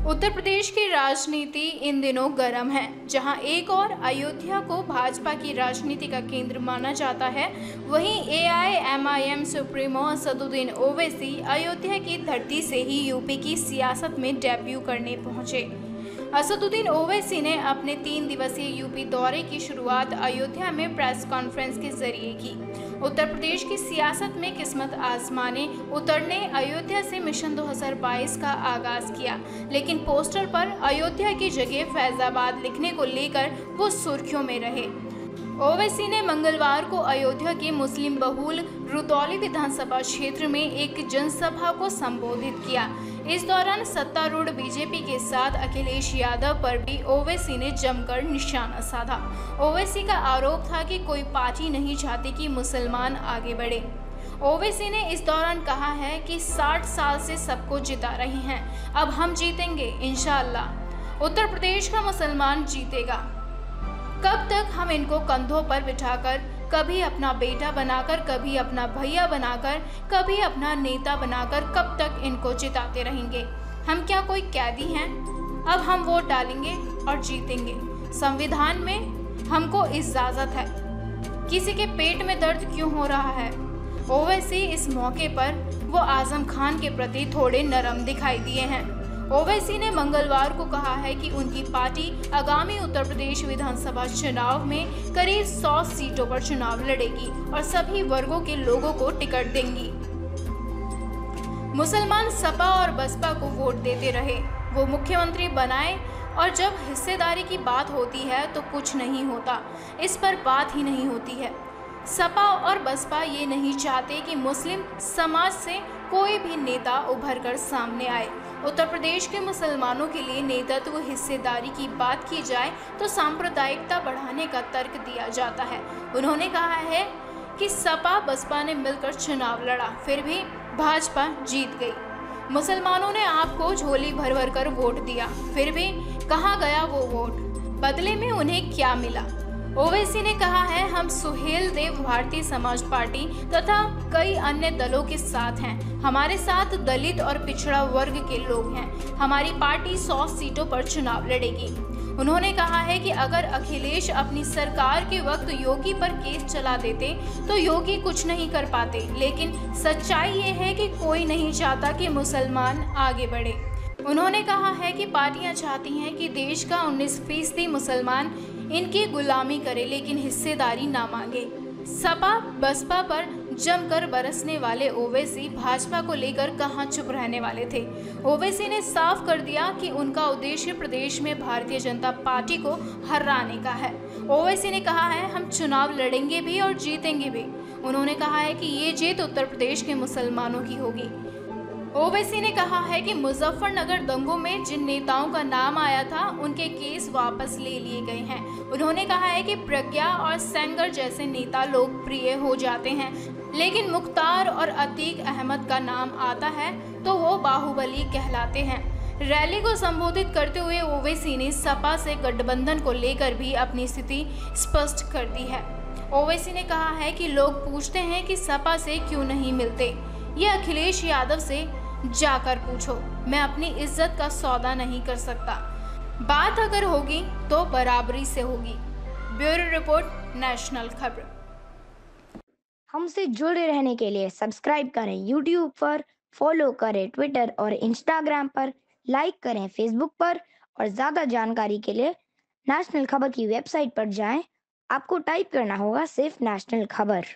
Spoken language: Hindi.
उत्तर प्रदेश की राजनीति इन दिनों गर्म है। जहां एक और अयोध्या को भाजपा की राजनीति का केंद्र माना जाता है, वहीं एआईएमआईएम सुप्रीमो असदुद्दीन ओवैसी अयोध्या की धरती से ही यूपी की सियासत में डेब्यू करने पहुंचे। असदुद्दीन ओवैसी ने अपने 3 दिवसीय यूपी दौरे की शुरुआत अयोध्या में प्रेस कॉन्फ्रेंस के जरिए की। उत्तर प्रदेश की सियासत में किस्मत आजमाने उतरने अयोध्या से मिशन 2022 का आगाज किया, लेकिन पोस्टर पर अयोध्या की जगह फैजाबाद लिखने को लेकर वो सुर्खियों में रहे। ओवैसी ने मंगलवार को अयोध्या के मुस्लिम बहुल रुदौली विधानसभा क्षेत्र में एक जनसभा को संबोधित किया। इस दौरान सत्तारूढ़ बीजेपी के साथ अखिलेश यादव पर भी ओवैसी ने जमकर निशाना साधा। ओवैसी का आरोप था कि कोई पार्टी नहीं चाहती कि मुसलमान आगे बढ़े। ओवैसी ने इस दौरान कहा है कि 60 साल से सबको जिता रहे हैं, अब हम जीतेंगे इंशाअल्लाह। उत्तर प्रदेश का मुसलमान जीतेगा। कब तक हम इनको कंधों पर बिठाकर, कभी अपना बेटा बनाकर, कभी अपना भैया बनाकर, कभी अपना नेता बनाकर कब तक इनको जिताते रहेंगे? हम क्या कोई कैदी हैं? अब हम वोट डालेंगे और जीतेंगे। संविधान में हमको इजाजत है। किसी के पेट में दर्द क्यों हो रहा है? ओवैसी इस मौके पर वो आजम खान के प्रति थोड़े नरम दिखाई दिए हैं। ओवैसी ने मंगलवार को कहा है कि उनकी पार्टी आगामी उत्तर प्रदेश विधानसभा चुनाव में करीब 100 सीटों पर चुनाव लड़ेगी और सभी वर्गों के लोगों को टिकट देंगी। मुसलमान सपा और बसपा को वोट देते रहे, वो मुख्यमंत्री बनाए, और जब हिस्सेदारी की बात होती है तो कुछ नहीं होता, इस पर बात ही नहीं होती है। सपा और बसपा ये नहीं चाहते कि मुस्लिम समाज से कोई भी नेता उभर कर सामने आए। उत्तर प्रदेश के मुसलमानों के लिए नेतृत्व हिस्सेदारी की बात की जाए तो सांप्रदायिकता बढ़ाने का तर्क दिया जाता है। उन्होंने कहा है कि सपा बसपा ने मिलकर चुनाव लड़ा, फिर भी भाजपा जीत गई। मुसलमानों ने आपको झोली भर भर कर वोट दिया, फिर भी कहाँ गया वो वोट? बदले में उन्हें क्या मिला? ओवैसी ने कहा है, हम सुहेल देव भारतीय समाज पार्टी तथा कई अन्य दलों के साथ हैं। हमारे साथ दलित और पिछड़ा वर्ग के लोग हैं। हमारी पार्टी 100 सीटों पर चुनाव लड़ेगी। उन्होंने कहा है कि अगर अखिलेश अपनी सरकार के वक्त योगी पर केस चला देते तो योगी कुछ नहीं कर पाते, लेकिन सच्चाई ये है कि कोई नहीं चाहता कि मुसलमान आगे बढ़े। उन्होंने कहा है कि पार्टियां चाहती हैं कि देश का 19% मुसलमान इनकी गुलामी करे, लेकिन हिस्सेदारी ना मांगे। सपा बसपा पर जमकर बरसने वाले ओवैसी भाजपा को लेकर कहां चुप रहने वाले थे। ओवैसी ने साफ कर दिया कि उनका उद्देश्य प्रदेश में भारतीय जनता पार्टी को हराने का है। ओवैसी ने कहा है, हम चुनाव लड़ेंगे भी और जीतेंगे भी। उन्होंने कहा है कि ये जीत उत्तर प्रदेश के मुसलमानों की होगी। ओवैसी ने कहा है कि मुजफ्फरनगर दंगों में जिन नेताओं का नाम आया था, उनके केस वापस ले लिए गए हैं। उन्होंने कहा है कि प्रज्ञा और सेंगर जैसे नेता लोकप्रिय हो जाते हैं, लेकिन मुख्तार और अतीक अहमद का नाम आता है तो वो बाहुबली कहलाते हैं। रैली को संबोधित करते हुए ओवैसी ने सपा से गठबंधन को लेकर भी अपनी स्थिति स्पष्ट कर दी है। ओवैसी ने कहा है कि लोग पूछते हैं कि सपा से क्यों नहीं मिलते, ये अखिलेश यादव से जाकर पूछो। मैं अपनी इज्जत का सौदा नहीं कर सकता। बात अगर होगी तो बराबरी से होगी। ब्यूरो रिपोर्ट, नेशनल खबर। हमसे जुड़े रहने के लिए सब्सक्राइब करें यूट्यूब पर, फॉलो करें ट्विटर और इंस्टाग्राम पर, लाइक करें फेसबुक पर, और ज़्यादा जानकारी के लिए नेशनल खबर की वेबसाइट पर जाएं। आपको टाइप करना होगा सिर्फ नेशनल खबर।